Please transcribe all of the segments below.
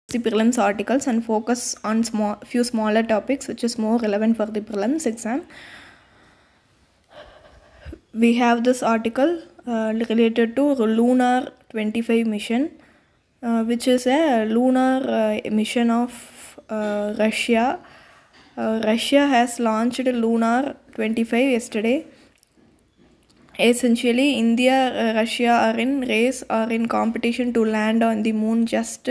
the prelims articles and focus on few smaller topics which is more relevant for the prelims exam. We have this article related to Lunar 25 mission, which is a lunar mission of Russia. Russia has launched Lunar 25 yesterday. Essentially, India, Russia are in race or in competition to land on the moon, just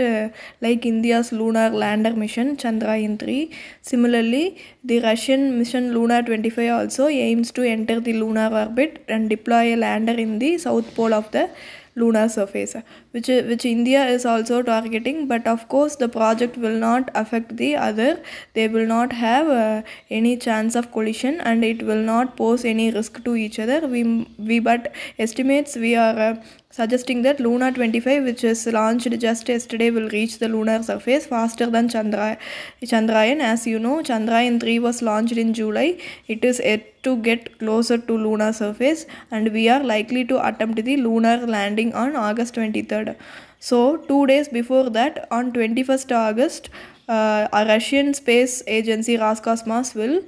like India's lunar lander mission Chandrayaan-3. Similarly, the Russian mission Lunar 25 also aims to enter the lunar orbit and deploy a lander in the south pole of the lunar surface, which India is also targeting, but of course the project will not affect the other. They will not have any chance of collision and it will not pose any risk to each other. But estimates we are suggesting that Lunar 25, which is launched just yesterday, will reach the lunar surface faster than Chandrayaan. As you know, Chandrayaan-3 was launched in July. It is yet to get closer to lunar surface and we are likely to attempt the lunar landing on August 23rd. So 2 days before that, on 21st August, a Russian space agency Roscosmos will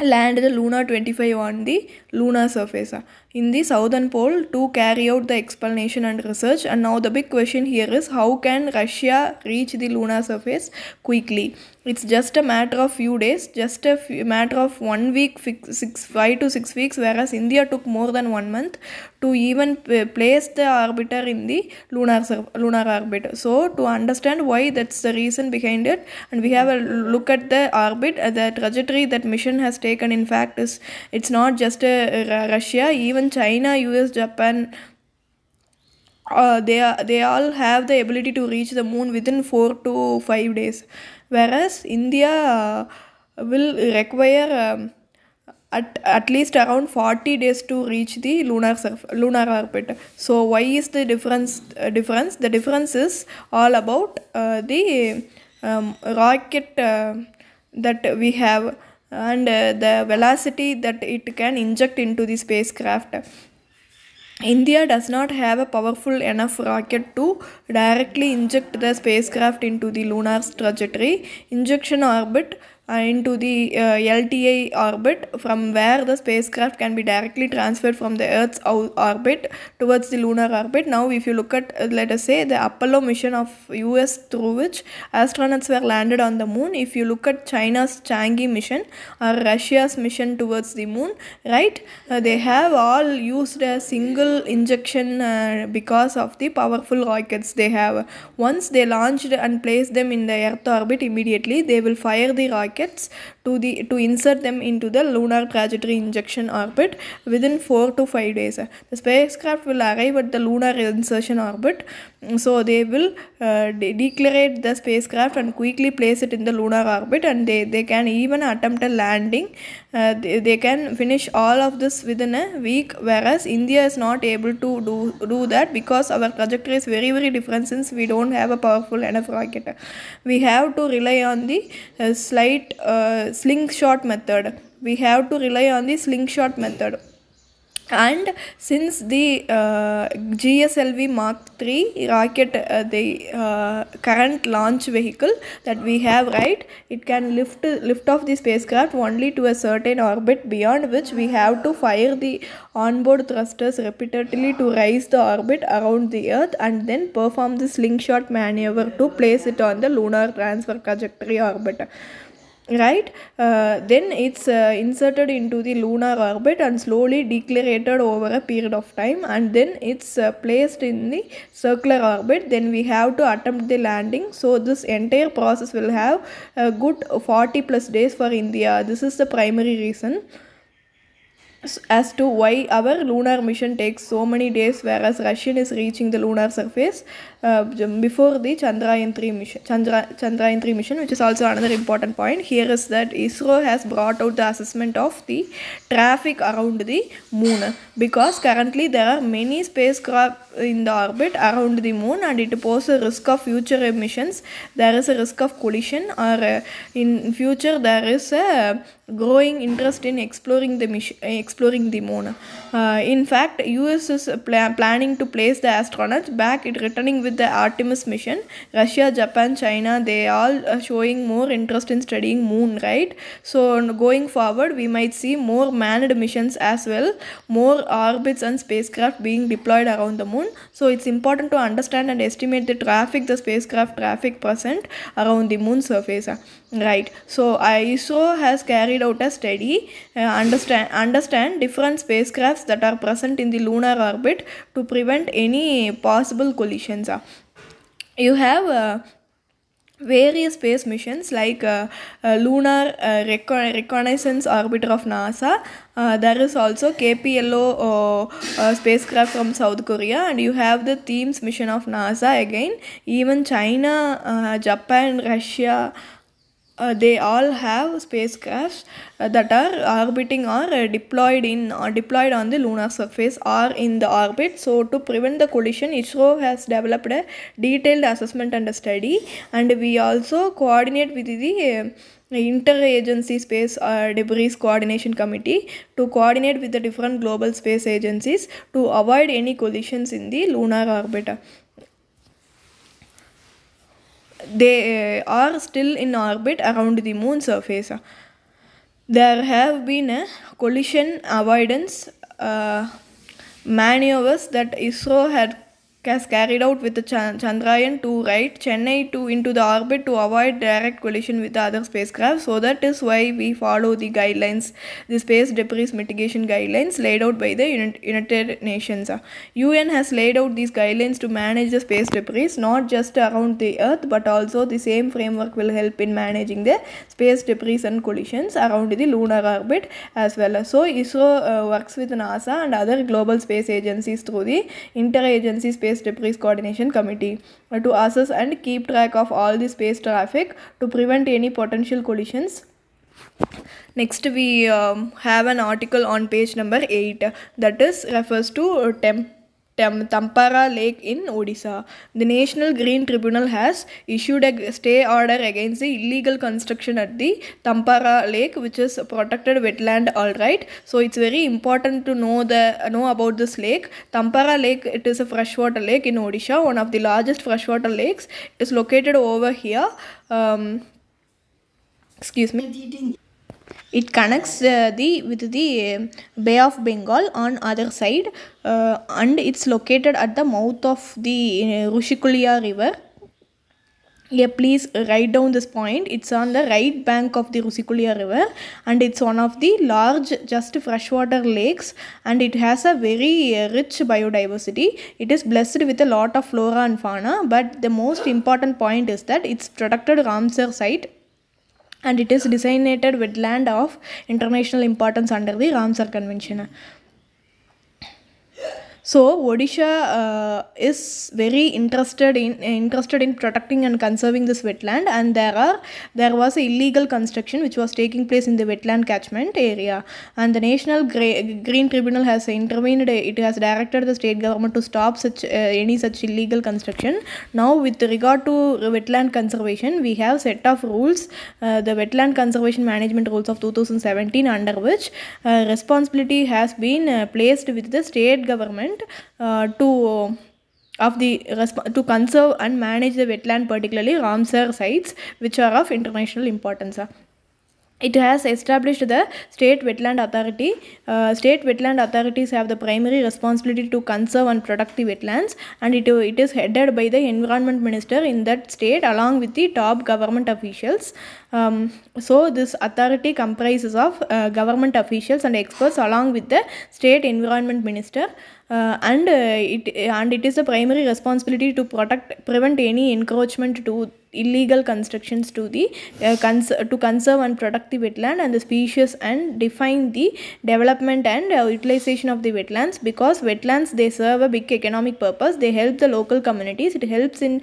land the Lunar 25 on the lunar surface in the southern pole to carry out the explanation and research. And now the big question here is, how can Russia reach the lunar surface quickly? It's just a matter of few days, just a matter of 1 week, 5 to 6 weeks, whereas India took more than 1 month to even place the orbiter in the lunar orbit. So to understand why, that's the reason behind it, and we have a look at the orbit, the trajectory that mission has taken. In fact, it's not just Russia, even China, US, Japan, they all have the ability to reach the moon within 4 to 5 days, whereas India will require at least around 40 days to reach the lunar orbit. So why is the difference? The difference is all about the rocket that we have and the velocity that it can inject into the spacecraft. India does not have a powerful enough rocket to directly inject the spacecraft into the lunar trajectory. Injection orbit into the LTI orbit, from where the spacecraft can be directly transferred from the Earth's orbit towards the lunar orbit. Now if you look at let us say the Apollo mission of US, through which astronauts were landed on the moon, if you look at China's Chang'e mission or Russia's mission towards the moon, right, they have all used a single injection because of the powerful rockets they have. Once they launched and placed them in the Earth orbit, immediately they will fire the rockets to insert them into the lunar trajectory injection orbit within 4 to 5 days. The spacecraft will arrive at the lunar insertion orbit, so they will declarate the spacecraft and quickly place it in the lunar orbit, and they can even attempt a landing. They can finish all of this within a week, whereas India is not able to do that because our trajectory is very, very different, since we don't have a powerful enough rocket. We have to rely on the slingshot method. And since the GSLV Mark III rocket, the current launch vehicle that we have, right, it can lift off the spacecraft only to a certain orbit, beyond which we have to fire the onboard thrusters repeatedly to raise the orbit around the Earth and then perform the slingshot maneuver to place it on the lunar transfer trajectory orbit. Right, then it's inserted into the lunar orbit and slowly decelerated over a period of time, and then it's placed in the circular orbit. Then we have to attempt the landing. So this entire process will have a good 40 plus days for India. This is the primary reason as to why our lunar mission takes so many days, whereas Russian is reaching the lunar surface before the Chandrayaan-3 mission, which is also another important point. Here is that ISRO has brought out the assessment of the traffic around the moon, because currently there are many spacecraft in the orbit around the moon and it poses a risk of future emissions. There is a risk of collision, or in future there is a growing interest in exploring the moon. In fact, US is planning to place the astronauts back, returning with with the Artemis mission. Russia, Japan, China, they all are showing more interest in studying moon, right? So going forward, we might see more manned missions as well, more orbits and spacecraft being deployed around the moon. So it's important to understand and estimate the spacecraft traffic present around the moon surface. Right. So ISRO has carried out a study, understand different spacecrafts that are present in the lunar orbit to prevent any possible collisions. You have various space missions like Lunar Reconnaissance Orbiter of NASA. There is also KPLO spacecraft from South Korea, and you have the THEMES mission of NASA again. Even China, Japan, Russia, they all have spacecrafts that are orbiting or deployed on the lunar surface or in the orbit. So to prevent the collision, ISRO has developed a detailed assessment and a study, and we also coordinate with the Interagency Space Debris Coordination Committee to coordinate with the different global space agencies to avoid any collisions in the lunar orbit. They are still in orbit around the moon surface. There have been a collision avoidance maneuvers that ISRO has carried out with the Chandrayaan-2, right? Chennai 2 into the orbit to avoid direct collision with the other spacecraft. So that is why we follow the guidelines, the space debris mitigation guidelines laid out by the United Nations. UN has laid out these guidelines to manage the space debris, not just around the Earth, but also the same framework will help in managing the space debris and collisions around the lunar orbit as well. So ISRO works with NASA and other global space agencies through the Interagency Space Debris Coordination Committee to assess and keep track of all the space traffic to prevent any potential collisions. Next, we have an article on page number 8 that refers to Tampara Lake in Odisha. The National Green Tribunal has issued a stay order against the illegal construction at the Tampara Lake, which is a protected wetland. Alright, so it's very important to know about this lake. Tampara Lake, it is a freshwater lake in Odisha, one of the largest freshwater lakes. It is located over here. Excuse me. It connects with the Bay of Bengal on other side, and it's located at the mouth of the Rushikulia river. Yeah, please write down this point. It's on the right bank of the Rushikulia river, and it's one of the large just freshwater lakes, and it has a very rich biodiversity. It is blessed with a lot of flora and fauna, but the most important point is that it's protected Ramsar site, and it is designated wetland of international importance under the Ramsar Convention. So Odisha is very interested in protecting and conserving this wetland, and there was a illegal construction which was taking place in the wetland catchment area, and the National Green Tribunal has intervened. It has directed the state government to stop any such illegal construction. Now, with regard to wetland conservation, we have set of rules, the Wetland Conservation Management Rules of 2017, under which responsibility has been placed with the state government to conserve and manage the wetland, particularly Ramsar sites, which are of international importance. It has established the State Wetland Authority. State wetland authorities have the primary responsibility to conserve and protect the wetlands, and it is headed by the Environment Minister in that state along with the top government officials. So this authority comprises of government officials and experts along with the State Environment Minister. And it is the primary responsibility to prevent any encroachment to illegal constructions to conserve and protect the wetland and the species, and define the development and utilization of the wetlands, because wetlands, they serve a big economic purpose. They help the local communities. It helps in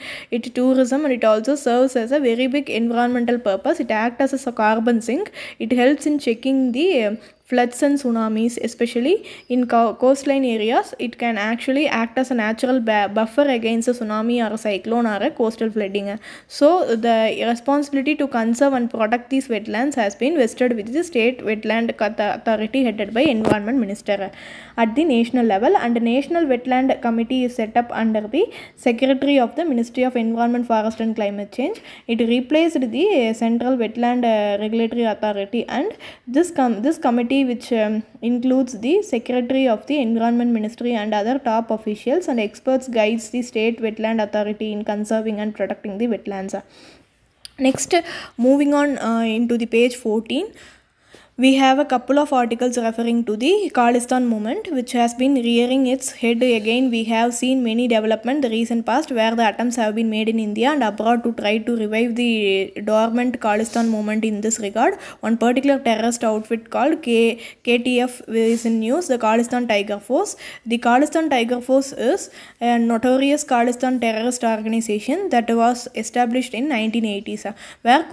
tourism, and it also serves as a very big environmental purpose. It acts as a carbon sink. It helps in checking the floods and tsunamis, especially in coastline areas. It can actually act as a natural buffer against a tsunami or a cyclone or a coastal flooding. So the responsibility to conserve and protect these wetlands has been vested with the state wetland authority headed by environment minister at the national level, and the national wetland committee is set up under the secretary of the Ministry of Environment, Forest and Climate Change. It replaced the central wetland regulatory authority, and this committee, which includes the secretary of the environment ministry and other top officials and experts, guides the state wetland authority in conserving and protecting the wetlands. Next, moving on into the page 14, we have a couple of articles referring to the Khalistan movement, which has been rearing its head again. We have seen many development in the recent past where the attempts have been made in India and abroad to try to revive the dormant Khalistan movement in this regard. One particular terrorist outfit called KTF is in news, the Khalistan Tiger Force. The Khalistan Tiger Force is a notorious Khalistan terrorist organization that was established in 1980s, where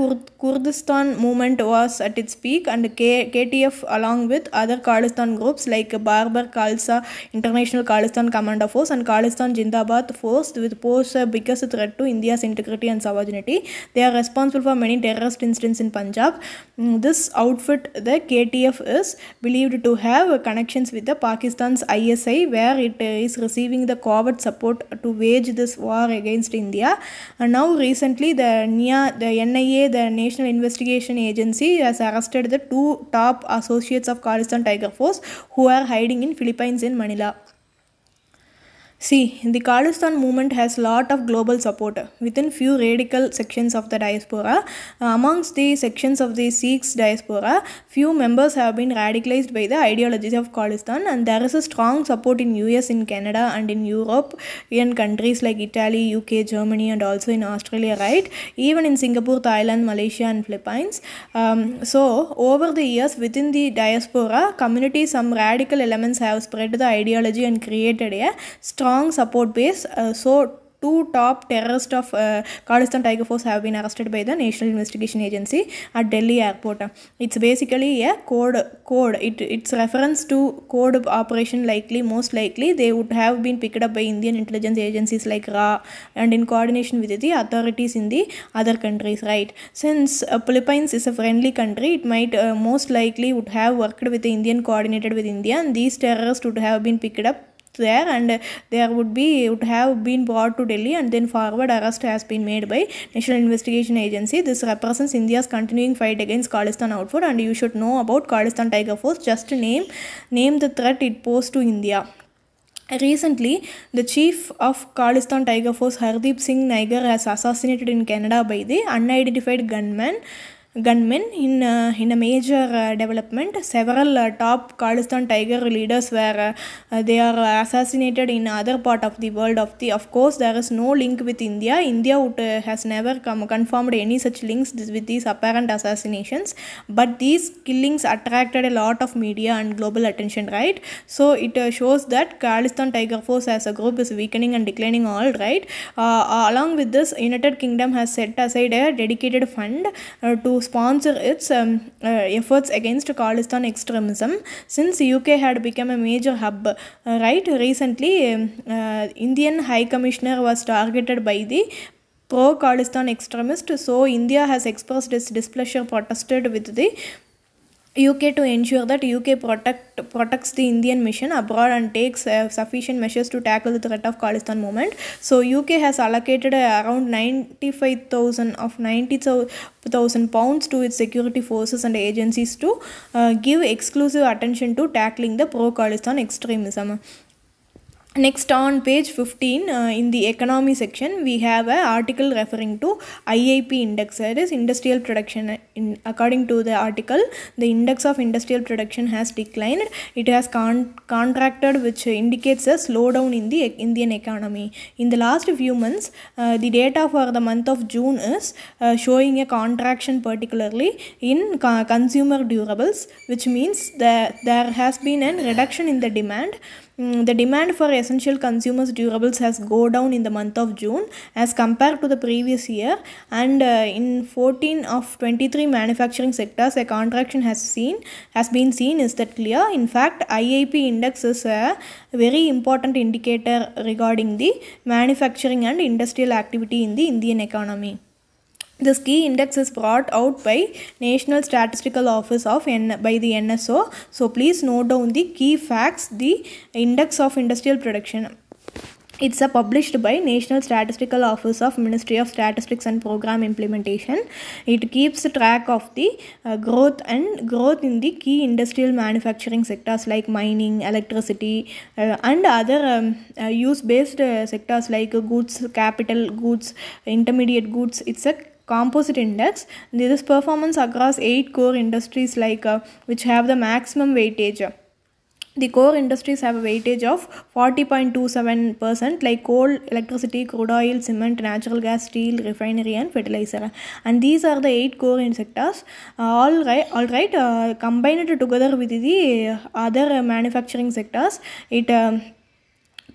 Kurdistan movement was at its peak, and KTF along with other Khalistan groups like Barbar Khalsa, International Khalistan Commando Force and Khalistan Jindabad Force, with pose the biggest threat to India's integrity and sovereignty. They are responsible for many terrorist incidents in Punjab. This outfit, the KTF, is believed to have connections with the Pakistan's ISI, where it is receiving the covert support to wage this war against India. And now recently the NIA, the National Investigation Agency, has arrested the two top associates of Khalistan Tiger Force who are hiding in Philippines in Manila. See, the Khalistan movement has lot of global support within few radical sections of the diaspora. Amongst the sections of the Sikhs diaspora, few members have been radicalized by the ideologies of Khalistan, and there is a strong support in US, in Canada and in Europe, in countries like Italy, UK, Germany and also in Australia, right? Even in Singapore, Thailand, Malaysia and Philippines. So over the years within the diaspora community, some radical elements have spread the ideology and created a strong support base. So two top terrorists of Khalistan Tiger Force have been arrested by the National Investigation Agency at Delhi airport. It's basically a code. It's reference to code operation. Most likely they would have been picked up by Indian intelligence agencies like RA and in coordination with the authorities in the other countries, right? Since Philippines is a friendly country, it might most likely would have worked with the Indian, coordinated with India, and these terrorists would have been picked up there, and there would have been brought to Delhi, and then forward arrest has been made by National Investigation Agency. This represents India's continuing fight against Khalistan outfit, and you should know about Khalistan Tiger Force. Just name the threat it posed to India. Recently, the chief of Khalistan Tiger Force, Hardeep Singh Nigar, has assassinated in Canada by the unidentified gunmen in a major development. Several top Khalistan Tiger leaders were they are assassinated in other part of the world. Of course, there is no link with India. India has never confirmed any such links with these apparent assassinations, but these killings attracted a lot of media and global attention, right? So it shows that Khalistan Tiger Force as a group is weakening and declining, all right. Along with this, United Kingdom has set aside a dedicated fund to sponsor its efforts against Khalistan extremism, since UK had become a major hub, right? Recently, Indian High Commissioner was targeted by the pro-Khalistan extremists, so India has expressed its displeasure, protested with the UK to ensure that UK protects the Indian mission abroad and takes sufficient measures to tackle the threat of Khalistan movement. So UK has allocated around 90,000 pounds to its security forces and agencies to give exclusive attention to tackling the pro-Khalistan extremism. Next, on page 15, in the economy section, we have an article referring to IIP index, that is industrial production. According to the article, the index of industrial production has declined. It has contracted, which indicates a slowdown in the Indian economy. In the last few months, the data for the month of June is showing a contraction, particularly in consumer durables, which means that there has been a reduction in the demand. The demand for essential consumers durables has go down in the month of June as compared to the previous year, and in 14 of 23 manufacturing sectors a contraction has been seen. Is that clear? In fact, IIP index is a very important indicator regarding the manufacturing and industrial activity in the Indian economy. This key index is brought out by National Statistical Office by the NSO. So please note down the key facts. The index of industrial production. It's published by National Statistical Office of Ministry of Statistics and Program Implementation. It keeps track of the growth in the key industrial manufacturing sectors like mining, electricity, and other use-based sectors like goods, capital goods, intermediate goods. It's a composite index. This performance across 8 core industries which have the maximum weightage. The core industries have a weightage of 40.27% like coal, electricity, crude oil, cement, natural gas, steel, refinery and fertilizer. And these are the 8 core sectors. All right. Combined together with the other manufacturing sectors, it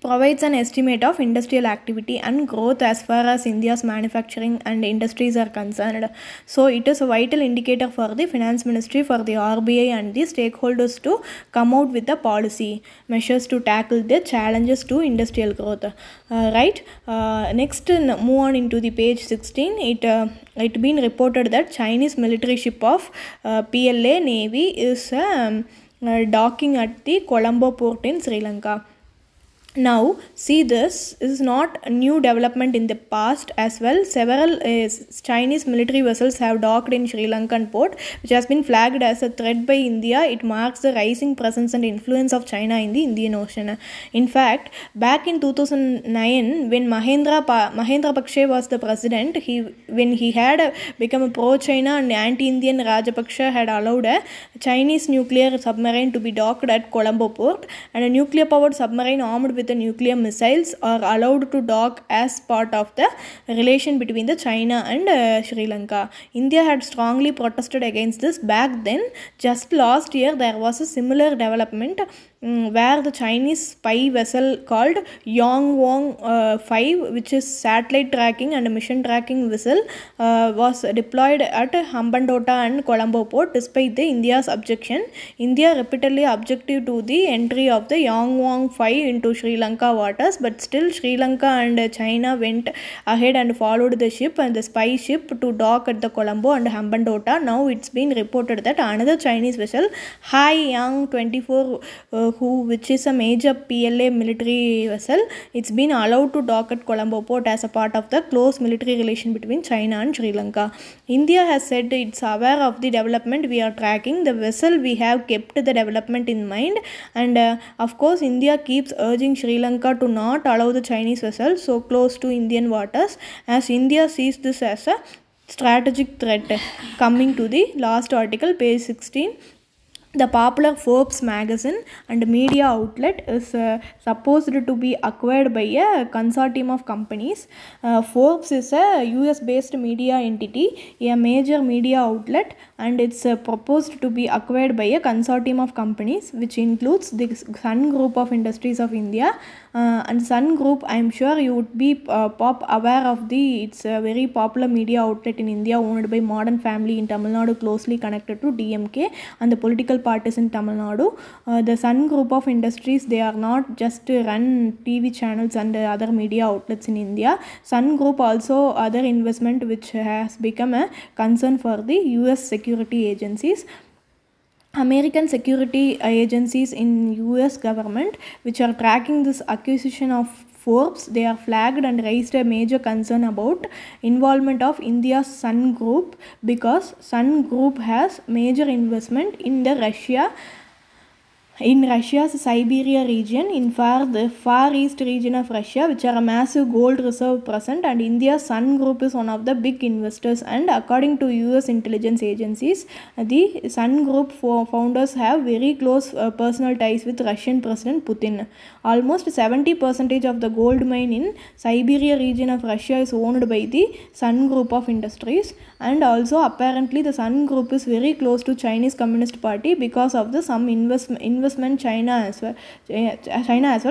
provides an estimate of industrial activity and growth as far as India's manufacturing and industries are concerned. So it is a vital indicator for the Finance Ministry, for the RBI and the stakeholders to come out with the policy measures to tackle the challenges to industrial growth. Next, move on into the page 16. It been reported that Chinese military ship of PLA Navy is docking at the Colombo port in Sri Lanka. Now, see, this is not a new development in the past as well. Several Chinese military vessels have docked in Sri Lankan port, which has been flagged as a threat by India. It marks the rising presence and influence of China in the Indian Ocean. In fact, back in 2009, when Mahendra Pakshe was the president, when he had become a pro-China and anti-Indian, Rajapaksa had allowed a Chinese nuclear submarine to be docked at Colombo port, and a nuclear-powered submarine armed with the nuclear missiles are allowed to dock as part of the relation between the China and Sri Lanka. India had strongly protested against this back then. Just last year there was a similar development where the Chinese spy vessel called Yongwang 5, which is satellite tracking and mission tracking vessel, was deployed at Hambantota and Colombo port despite the India's objection. India repeatedly objected to the entry of the Yongwang 5 into Sri Lanka waters, but still Sri Lanka and China went ahead and followed the ship and the spy ship to dock at the Colombo and Hambantota. Now it's been reported that another Chinese vessel, Haiyang 24, which is a major PLA military vessel, it's been allowed to dock at Colombo port as a part of the close military relation between China and Sri Lanka. India has said it's aware of the development we are tracking. The vessel, we have kept the development in mind, and of course India keeps urging Sri Lanka to not allow the Chinese vessels so close to Indian waters, as India sees this as a strategic threat. Coming to the last article, page 16. The popular Forbes magazine and media outlet is supposed to be acquired by a consortium of companies. Forbes is a US-based media entity, a major media outlet, and it's proposed to be acquired by a consortium of companies, which includes the Sun Group of Industries of India. And Sun Group, I'm sure you would be aware of it's a very popular media outlet in India, owned by Modern Family in Tamil Nadu, closely connected to DMK and the political parties in Tamil Nadu. The Sun Group of Industries, they are not just run TV channels and other media outlets in India. Sun Group also other investment which has become a concern for the US security agencies. American security agencies in US government which are tracking this acquisition of Forbes, they are flagged and raised a major concern about involvement of India's Sun Group, because Sun Group has major investment in Russia's Siberia region, in the far east region of Russia, which are a massive gold reserve present, and India's Sun Group is one of the big investors. And according to US intelligence agencies, the Sun Group founders have very close personal ties with Russian President Putin. Almost 70% of the gold mine in Siberia region of Russia is owned by the Sun Group of Industries, and also apparently the Sun Group is very close to Chinese Communist Party because of some investment investment China as well.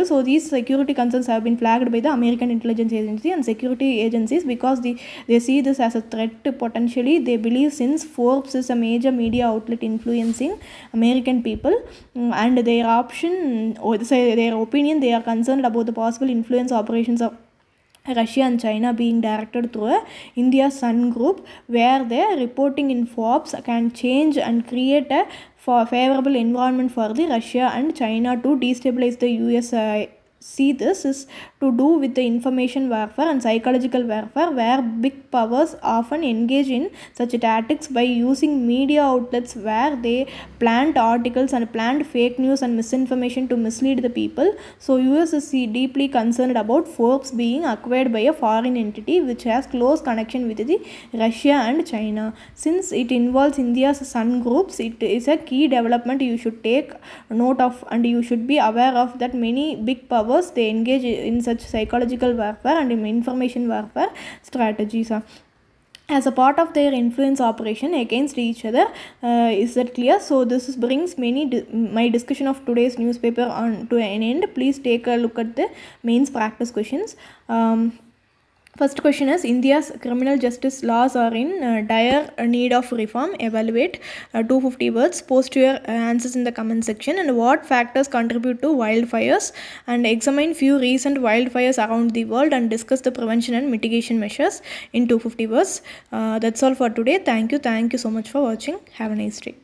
So these security concerns have been flagged by the American intelligence agency and security agencies because they see this as a threat potentially. They believe since Forbes is a major media outlet influencing American people, and their opinion, they are concerned about the possible influence operations of Russia and China being directed through India's Sun Group, where their reporting in Forbes can change and create a favorable environment for the Russia and China to destabilize the US. See, this is to do with the information warfare and psychological warfare, where big powers often engage in such tactics by using media outlets where they plant articles and plant fake news and misinformation to mislead the people. So US is deeply concerned about Forbes being acquired by a foreign entity which has close connection with the Russia and China. Since it involves India's Sun Groups, it is a key development you should take note of, and you should be aware of that many big powers they engage in such psychological warfare and information warfare strategies as a part of their influence operation against each other. Is that clear? So this brings my discussion of today's newspaper on to an end. Please take a look at the mains practice questions. First question is, India's criminal justice laws are in dire need of reform. Evaluate 250 words. Post your answers in the comment section. And what factors contribute to wildfires? And examine few recent wildfires around the world and discuss the prevention and mitigation measures in 250 words. That's all for today. Thank you so much for watching. Have a nice day.